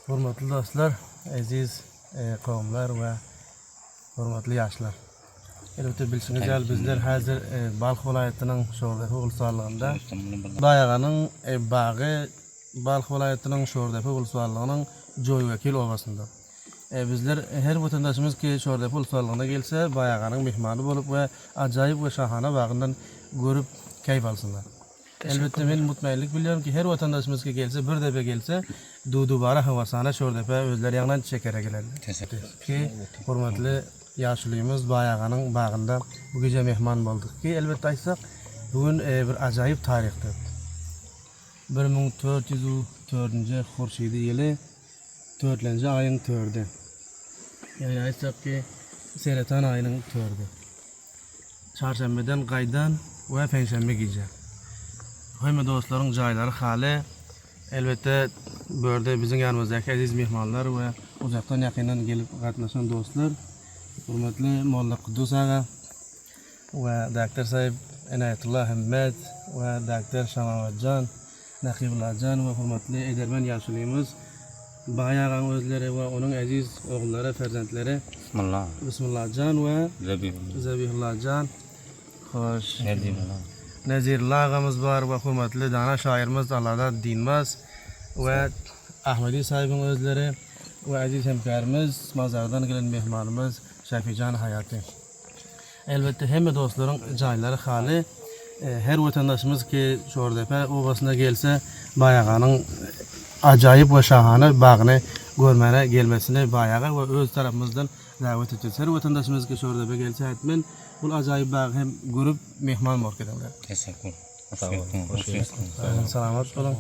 Hurmatly dostlar, aziz qavmlar va hurmatli yoshlar. Elbette bilsingizlar, bizler hazır Balx viloyatining Sho'rdapi ulug'lig'ida Bayag'aning bag'i Balx viloyatining Sho'rdapi ulug'ligining joy vakil ovasında. Bizler her vatandaşımız ki Sho'rdapi ulug'lig'ina gelse Bayag'aning mehmoni bo'lib va ajoyib va shahona bag'idan görüp kayf alsınlar. Elbette men mutmainlik biliyorum ki her vatandaşımız ki gelse bir defa gelse dudubara havasana Sho'rdapi özleri yandan çekere gelirler. Ki hurmatli yaşlıyımız Bayag'aning bag'ında bu gece mehman olduk ki elbette aytsak bugün bir ajoyib tarixdir. 1404 Xurshidi yili 4-ayın 4'ü. Yani aytsak ki Seratan ayının 4'ü. Çarşambeden qaydan ve Perşembe gece. Hürmetli dostlarım joylari hali elbette böyle bizim yanımızdaki aziz mehmanlar ve uzaktan yakından gelip katlaşan dostlar. Hürmetli Molla Quddus ağa ve Doktor Sayıp Enayetullah Hammed ve Doktor Şamavatcan, Naqibullahcan ve hürmetli Edermen yaşlıyımız Bayag'ın özleri ve onun aziz oğulları, ferzentleri Bismillahcan ve Zabihullahcan. Hoş. Nezirullah ağamız var ve hürmetli dana şairimiz Allah'da dinmez ve Ahmedi sahibinin özleri ve aziz hemkarımız mazardan gelen mehmanımız Şafican Hayati. Elbette hem dostların joylari hali her vatandaşımız ki Sho'rdapi ovasına gelse Bayag'aning ajoyib ve şahane bağını görmene gelmesini Bayag'a ve öz tarafımızdan davet edeceğiz. Her vatandaşımız ki Sho'rdapi gelse etmen bu ajoyib bağı hem görüp mehman morkedenler. Teşekkür. Selamat olun.